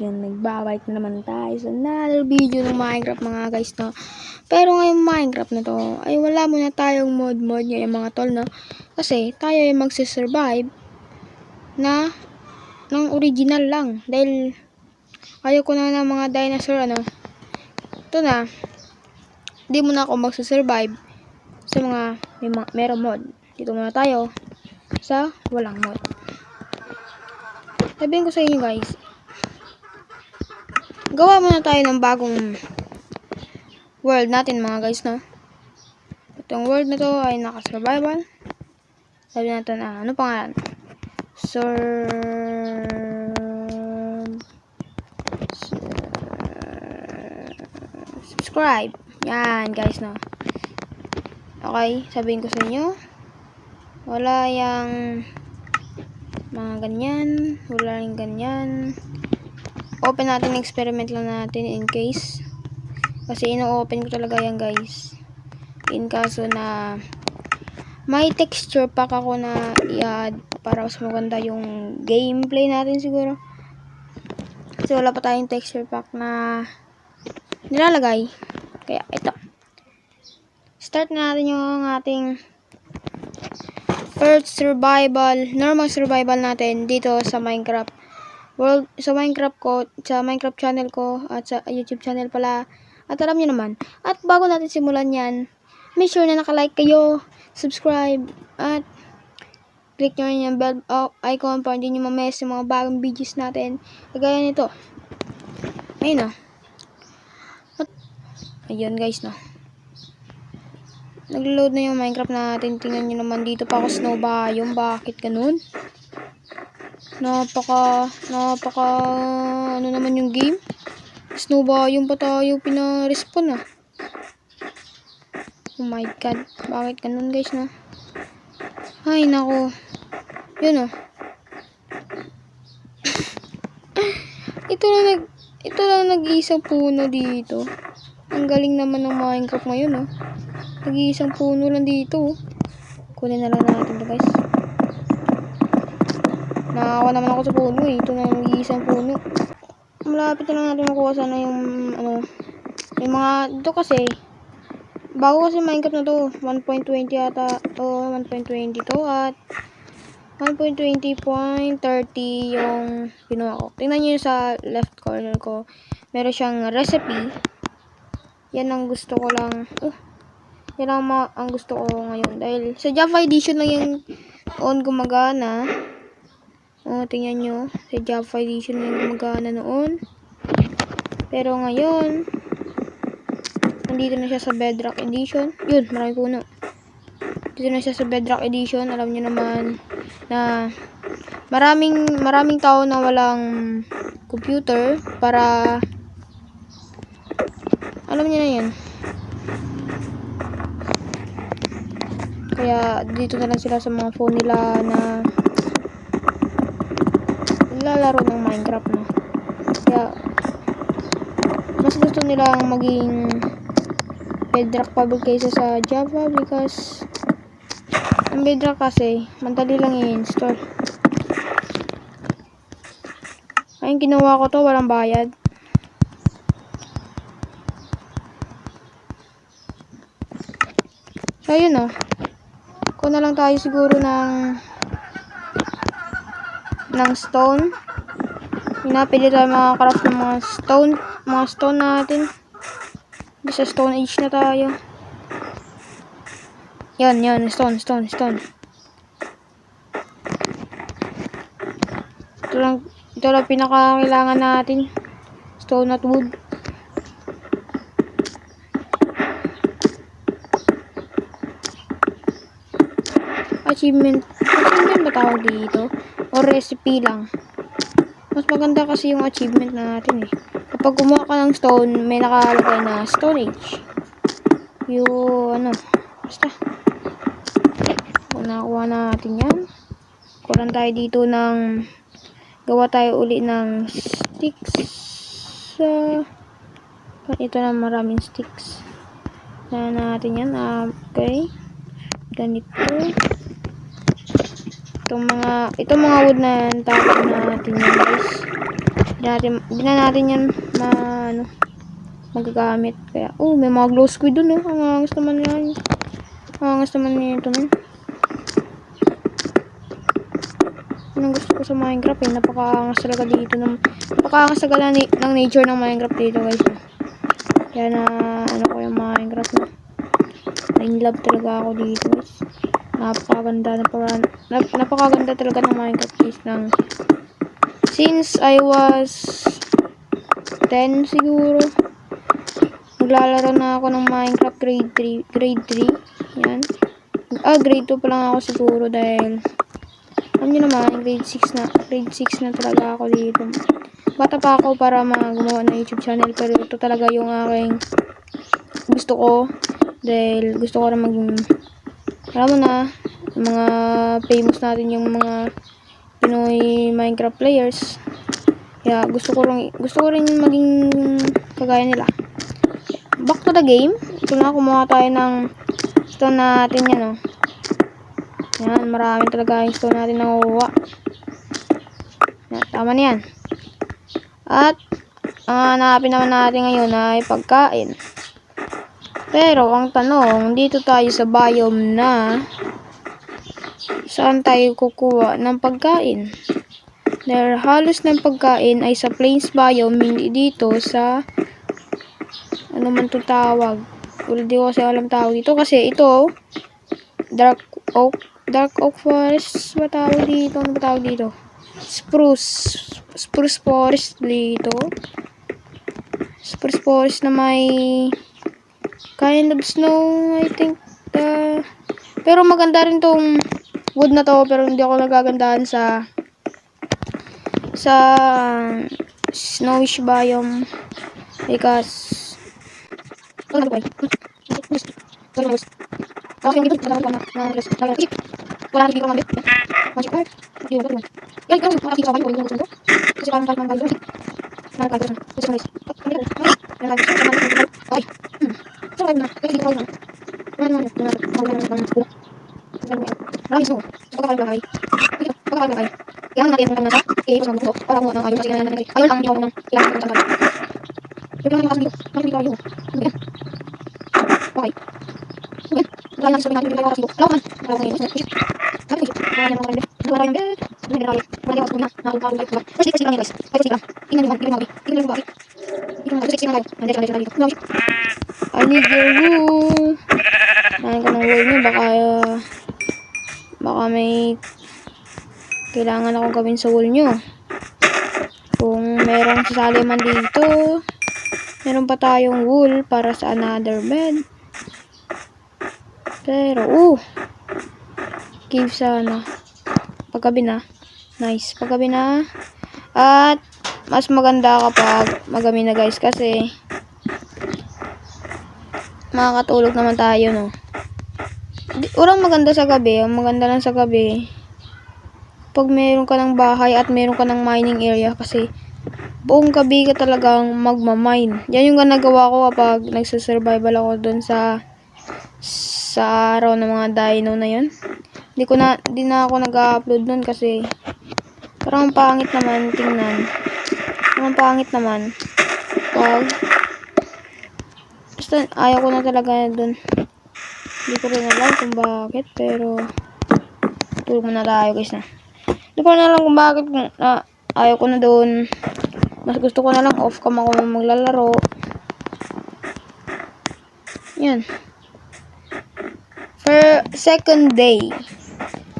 nagbabalik na naman tayo sa another video ng Minecraft mga guys, no? Pero ngayong Minecraft na to ay wala muna tayong mod ngayon mga tol, no? Kasi tayo ay magsisurvive na ng original lang dahil ayaw ko na ng mga dinosaur, ano. Ito na, hindi muna ako magsisurvive sa mga merong mod. Dito muna tayo sa walang mod. Sabihin ko sa inyo guys, gawa muna tayo ng bagong world natin mga guys, no? Itong world na to ay naka-survival. Sabi natin, ano pangalan? Subscribe. Yan guys, no? Okay, sabihin ko sa inyo, wala yung mga ganyan, wala yung ganyan. Open natin, experiment lang natin in case. Kasi ino-open ko talaga yan guys. In kaso na may texture pack ako na i-add para mas maganda yung gameplay natin siguro. Kasi wala pa tayong texture pack na nilalagay. Kaya ito. Start na natin yung ating first survival, normal survival natin dito sa Minecraft world, sa Minecraft ko, sa Minecraft channel ko at sa YouTube channel pala. At alam niyo naman, at bago natin simulan yan, make sure na naka-like kayo, subscribe, at click nyo rin yung bell icon para hindi nyo ma-miss yung mga bagong videos natin. Kagaya nito. Ayun, no. Ayun guys, no. Nag-load na yung Minecraft natin. Tingnan nyo naman dito pa ako snow biome. Bakit ganun? Ano naman yung game? Snow biome pa tayo pina-respawn, ah. Oh my god. Bakit ganun guys, no? Ay, nako. Yun, oh. Ito lang nag-iisang puno dito. Ang galing naman ng Minecraft ngayon, oh. Nag-iisang puno lang dito, oh. Kunin na lang natin ito, guys. Nakawa naman ako sa puno, eh. Ito na nag-iisang puno. Malapit na lang natin makuha sana yung, yung mga, ito kasi, bago kasi Minecraft na to, 1.20 yata, 1.20 to, at 1.20.30 yung ginawa ko. Tingnan nyo sa left corner ko. Meron siyang recipe. Yan ang gusto ko lang. Yan ang gusto ko ngayon. Dahil sa Java Edition lang yung on gumagana. Tingnan nyo. Sa Java Edition lang yung gumagana noon. Pero ngayon, nandito na siya sa Bedrock Edition. Yun, marami puno. Dito na siya sa Bedrock Edition. Alam nyo naman na maraming tao na walang computer para alam niyo na yan. Kaya dito na lang sila sa mga phone nila na lalaro ng Minecraft, no? Kaya mas gusto nilang maging Bedrock public kaysa sa Java because ang Bedrock kasi madali lang i-install. Ayun, ginawa ko to, walang bayad. So ayun, oh. Kuha na lang tayo siguro ng stone. Pinapili tayo mga craft ng mga stone natin. Sa stone age na tayo. Yan, stone. Ito lang pinakakailangan natin. Stone at wood. Achievement ba tawag dito? O recipe lang? Mas maganda kasi yung achievement natin, eh. Kapag kumuha ka ng stone, may nakalagay na stone age. Yung basta. Kung nakuha natin yan, kuran tayo dito ng gawa tayo uli ng sticks. Ito na maraming sticks. Na natin yan. Okay. Ganito. Itong mga wood na tapos natin yan guys. Di na natin yan magagamit. Kaya, may mga glow squid dun, no? Ang angas naman yan. Ang angas naman nito, no? Anong gusto ko sa Minecraft, eh. Napaka-angas talaga dito. Napaka-angas talaga ng nature ng Minecraft dito, guys. Kaya ko yung Minecraft, no? In love talaga ako dito, guys. Napakaganda talaga ng Minecraft, guys. Since I was 10 siguro, naglalaro na ako ng Minecraft grade 3. Yan. Grade 2 pa lang ako siguro dahil alam nyo naman, grade 6 na talaga ako dito. Bata pa ako para gumawa ng YouTube channel, pero ito talaga yung aking gusto ko dahil gusto ko rin alam mo na, mga famous natin yung mga Pinoy Minecraft players. Kaya gusto ko rin maging kagaya nila. Back to the game. Ito na, kumuha tayo ng stone natin yan, oh. Yan, marami talaga yung stone natin nakuha. Yan, tama na yan. At ang hanapin naman natin ngayon ay pagkain. Pero ang tanong, dito tayo sa biome na saan tayo kukuha ng pagkain? Dahil halos ng pagkain ay sa plains biome, hindi dito sa ano man ito tawag. Wala, di ko kasi alam tawag dito kasi ito dark oak forest ba tawag dito? Ano ba tawag dito? Spruce forest dito. Spruce forest na may kind of snow, I think. Pero maganda rin tong wood na to, pero hindi ako nagagandahan sa snowish biome because I need your wool. Nahin ko ng wool nyo. Baka may kailangan akong gawin sa wool nyo. Kung merong sasali man dito, meron pa tayong wool para sa another bed. Pero, cave sana. Paggabi na. Nice. Paggabi na. At, mas maganda kapag magabi na, guys. Kasi, makakatulog naman tayo, no? Urang maganda sa gabi. Ang maganda lang sa gabi, pag meron ka ng bahay at meron ka ng mining area. Kasi, buong gabi ka talagang magmamine. Yan yung ginagawa ko kapag nagsasurvival ako dun sa araw ng mga dino na yun. Di na ako nag-upload nun kasi parang pangit naman tingnan. Parang pangit naman. Basta ayaw ko na talaga dun. Hindi ko rin alam kung bakit, pero tulog muna tayo, guys, na. Hindi ko na alam kung bakit ayaw ko na dun. Mas gusto ko na lang off cam ako maglalaro. Yan. For second day.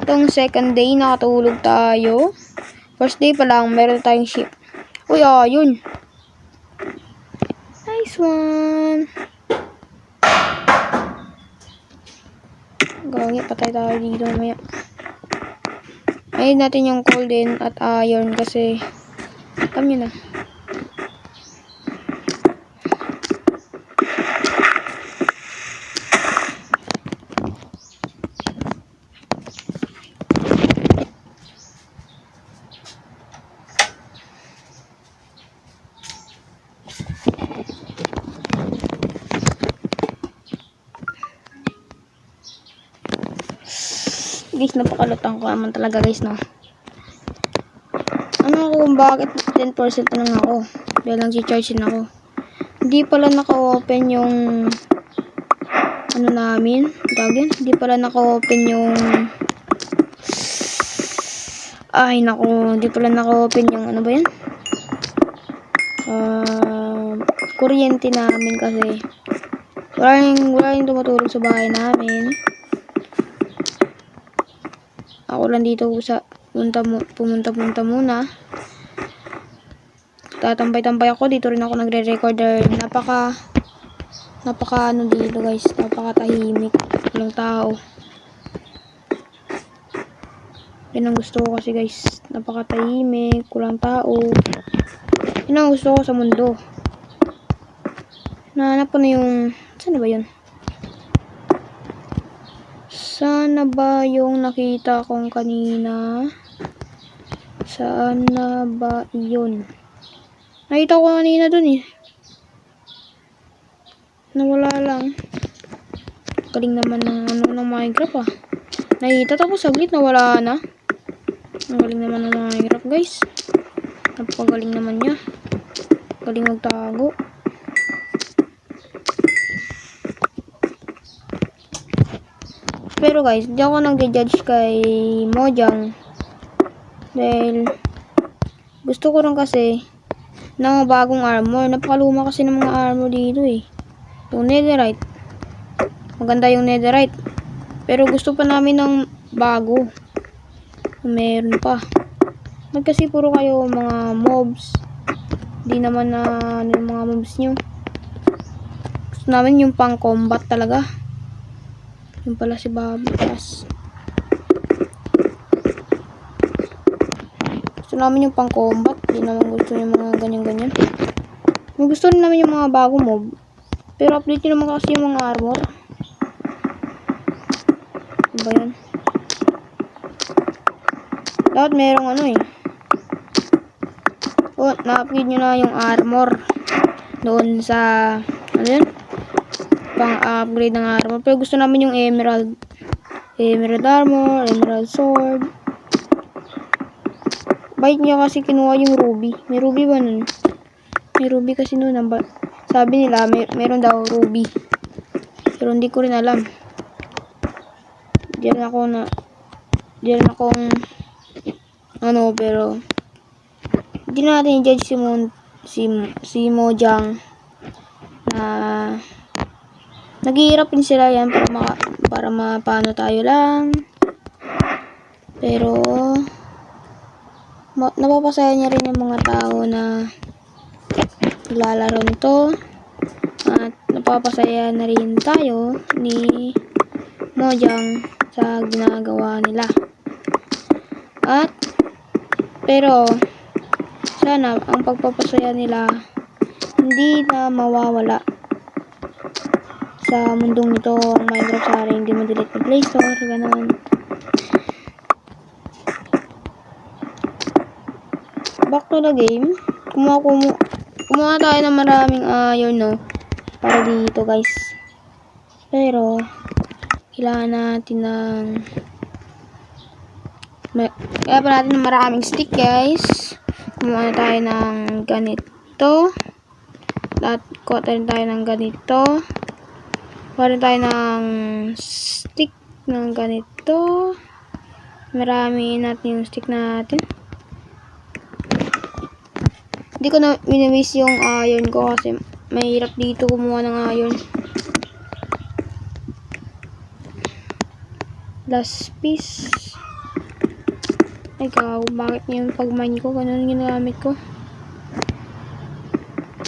Itong second day, nakatulog tayo. First day pa lang, meron tayong ship. Uy, yun. Nice one. Gagi, patay tayo dito mamaya. Ayun natin yung coal din at iron kasi alam nyo na. Guys, napakalutang ko naman talaga, guys, no. Ano kung bakit 10% na lang ako? Dahil lang si-charge din ako. Hindi pala naka-open yung ano namin. Tawagin? Hindi pala naka-open yung ay nako, hindi pala naka-open yung ano ba yan? Kuryente namin kasi wala yung tumutulog sa bahay namin. Ako lang dito sa pumunta muna. Tatambay-tambay ako dito, rin ako nagre-recorder. Napaka ano dito guys, napakatahimik, walang tao. Yan ang gusto ko kasi guys, napakatahimik, walang tao. Yan ang gusto ko sa mundo. Nahanap ko na yung, saan ba yun? Sana ba yung nakita kong kanina? Saan na ba yun? Nakita ko kanina dun eh. Nawala lang. Galing naman ng ano ng Minecraft ah. Nakita tapos saglit nawala na. Ang galing naman ng Minecraft guys. Napakagaling naman niya. Galing magtago. Pero guys, di ako nag-judge kay Mojang. Dahil gusto ko rin kasi ng bagong armor. Napakaluma kasi ng mga armor dito eh. Yung netherite. Maganda yung netherite. Pero gusto pa namin ng bago. Meron pa. Kasi puro kayo mga mobs. Di naman na ano yung mga mobs nyo. Gusto namin yung pang combat talaga. Yung pala si Bobby Pass. Gusto namin yung pang combat. Di naman gusto yung mga ganyan-ganyan. May gusto rin namin yung mga bagong mob. Pero update nyo naman kasi yung mga armor. Ano ba yan? Dapat merong ano eh. Oh, na-upgrade nyo na yung armor. Doon sa ano yun? Pang-upgrade ng armor. Pero gusto namin yung emerald. Emerald armor, emerald sword. Bait niya kasi kinuha yung ruby. May ruby ba nun? May ruby kasi nun. Sabi nila, meron daw ruby. Pero hindi ko rin alam. Diyan akong ano, pero hindi natin i-judge si Mojang na naghihirap din sila yan para mapano tayo lang. Pero napapasaya niya rin yung mga tao na naglalaro nito. At napapasaya na rin tayo ni Mojang sa ginagawa nila. Pero sana ang pagpapasaya nila hindi na mawawala sa mundong ito. Ang Minecraft sana hindi ma-delete ng Play Store, gano'n. Back to the game. Kumuha tayo ng maraming iron, no? Para dito, guys. Pero kailangan natin ng kaya pa natin ng maraming stick, guys. Kumuha tayo ng ganito. Kuha tayo ng ganito. Kuha tayo ng stick ng ganito. Marami natin yung stick natin. Hindi ko na minimiss yung iron ko kasi mahirap dito kumuha ng iron. Last piece. Ay, bakit yung pag-mine ko? Ganun yung ginagamit ko.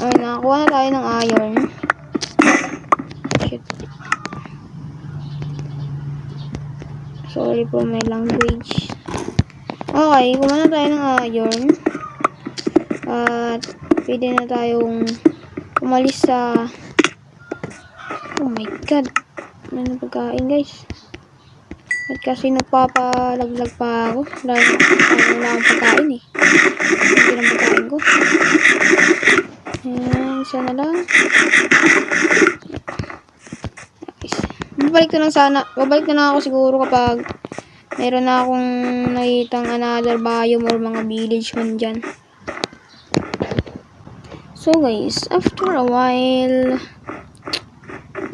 Ay, nakakuha na tayo ng iron. Shit. Sorry for my language. Okay, kuha na tayo ng iron. At pwede na tayong umalis sa... Oh my god. Ano na pagkain, guys? At kasi nagpapalaglag pa ako. Wala akong pagkain eh. Hindi lang pagkain ko. Ayan, isa na lang. Nice. Babalik na lang ako siguro kapag Meron na akong nakitang another biome or mga village man dyan. So guys, after a while,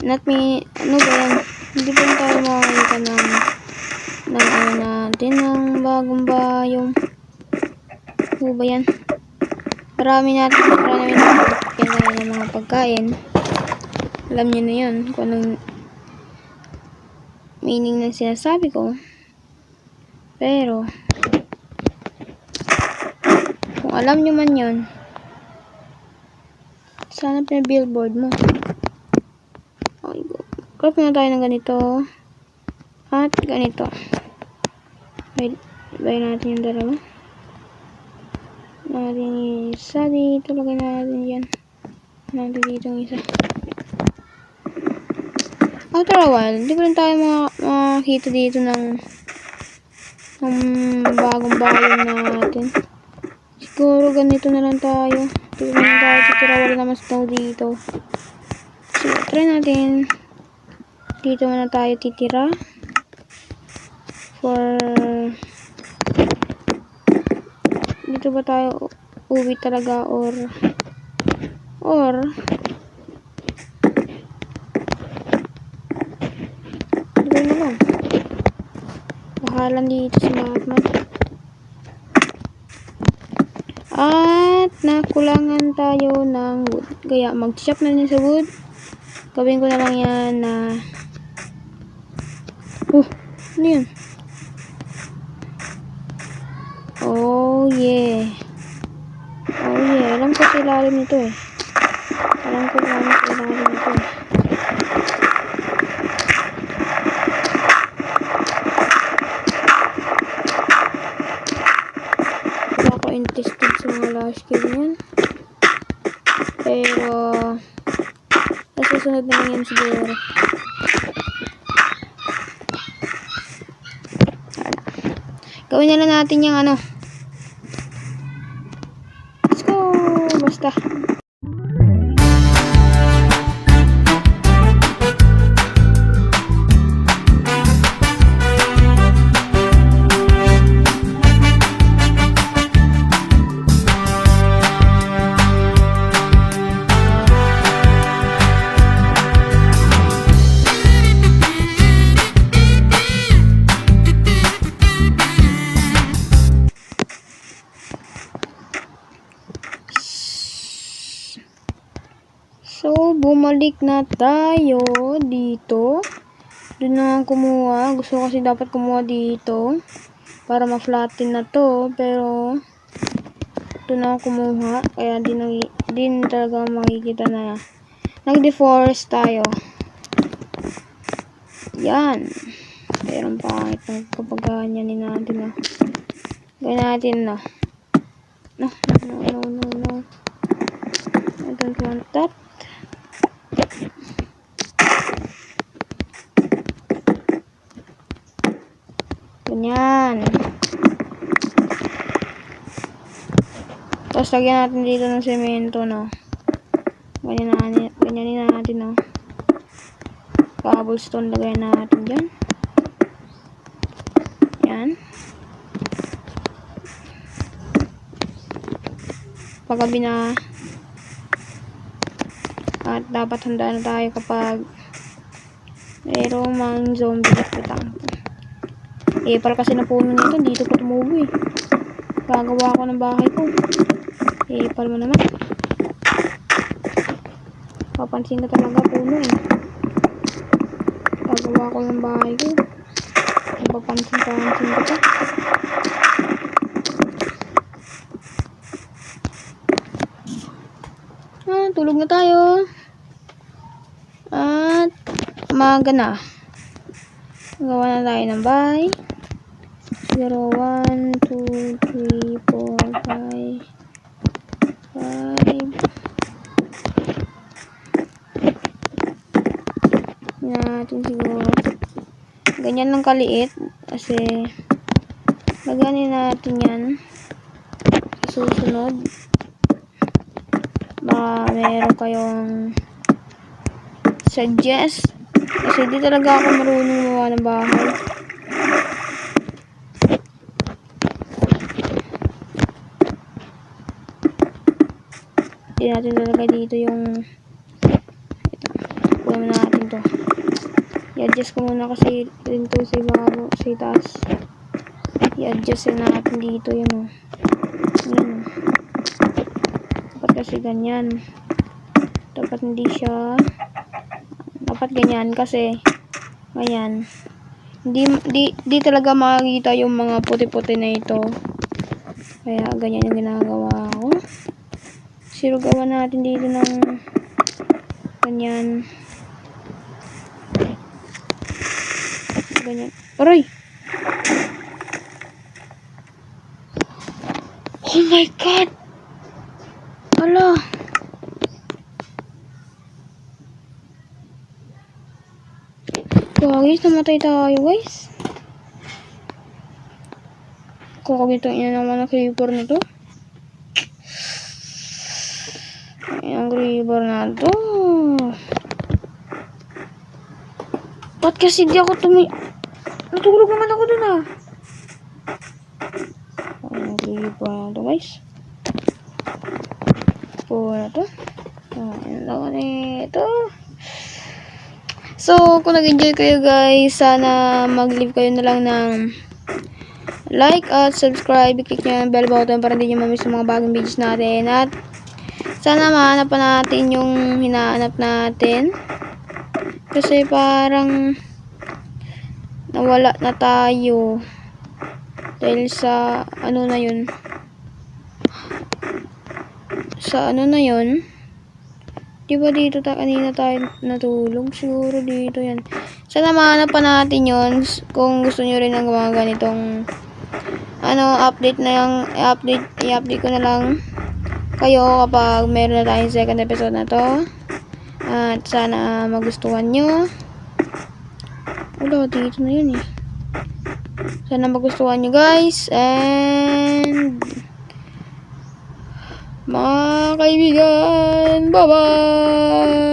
ano ba yan? Hindi pa rin tayo makakita ng ano natin, ng bagong biome. Ano ba yan? Marami natin ng mga pagkain. Alam niyo na yun, kung anong meaning ng sinasabi ko. Pero, kung alam nyo man yun, sana pinabillboard mo. Okay, go. Crop na tayo ng ganito. At ganito. Bay natin yung dalawa. Natin isa dito. Lagay natin yan. Natin dito yung isa. After a while, hindi pa rin tayo makakita dito ng bagong bayan natin. Siguro ganito na lang tayo. Dito na lang tayo titira. Wala naman snow dito. So, try natin. Dito muna tayo titira. Dito ba tayo uwi talaga or dito na lang. Bahalan dito si Batman. At nakulangan tayo ng wood. Kaya mag-chop na din sa wood. Gawin ko na lang yan na ano yan? Oh yeah. Alam ko sa ilalim nito eh. Wala ko interested sa mga last game yan. Pero nasusunod na lang yan siguro. Gawin na lang natin yung ano. Let's go! Basta. So, bumalik na tayo dito. Doon na kumuha. Gusto ko kasi dapat kumuha dito para ma-flatten na to. Pero, doon na kumuha. Kaya, din talaga makikita na nag-deforest tayo. Yan. Pero, pangit ng kapagahanyanin natin, no. Gawin natin, no. No. I don't want that. Ganyan. Tapos lagyan natin dito ng semento, no. Ganyanin natin, no. Cobblestone lagay natin dyan. Yan. Paggabi na. At dapat handa na tayo kapag mayroong mga zombie na putang. Para kasi na puno nito, dito pa tumubo eh. Gagawa ko ng bahay ko. Para mo naman. Papansin ka talaga puno eh. Gagawa ko ng bahay ko. Papansin ka pa. Tulog na tayo. At umaga na. Gawa na tayo ng bahay. 0, 1, 2, 3, 4, 5. Natin siguro. Ganyan lang kaliit. Kasi laganin natin yan. Susunod. Baka meron kayong suggest. Kasi di talaga ako marunong gumawa ng bahay. Hindi natin lalagay dito yung kuha natin to. I-adjust ko muna kasi rin to sa ibaba, sa taas. I-adjust natin dito yun o. Yun. Dapat kasi ganyan. Dapat hindi siya. Dapat ganyan kasi ganyan. Di talaga makikita yung mga puti-puti na ito. Kaya ganyan yung ginagawa ko. Siro gawa natin dito ng ganyan. Ganyan. Aray! Oh my God! Ala! Guys, namatay tayo guys. Kakagito niya naman ang creeper na to. Ang creeper na to. Ba't kasi di ako natulog naman ako dun ah. Ang creeper na to guys. Pura to. Ayan lang ito. So, kung nag-enjoy kayo guys, sana mag-leave kayo na lang ng like at subscribe. I-click nyo yung bell button para hindi nyo mamiss yung mga bagong videos natin. At sana mahanap pa natin yung hinahanap natin. Kasi parang nawala na tayo. Dahil sa ano na yun. Sa ano na yun. Diba dito kanina tayo natulog? Siguro dito yan. Sana mahanap pa natin yun. Kung gusto nyo rin ng mga ganitong update na yung i-update ko na lang kayo kapag meron na tayong second episode na to. At sana magustuhan nyo. Wala, dito na yun eh. Sana magustuhan nyo guys. And mga kaibigan, bye-bye!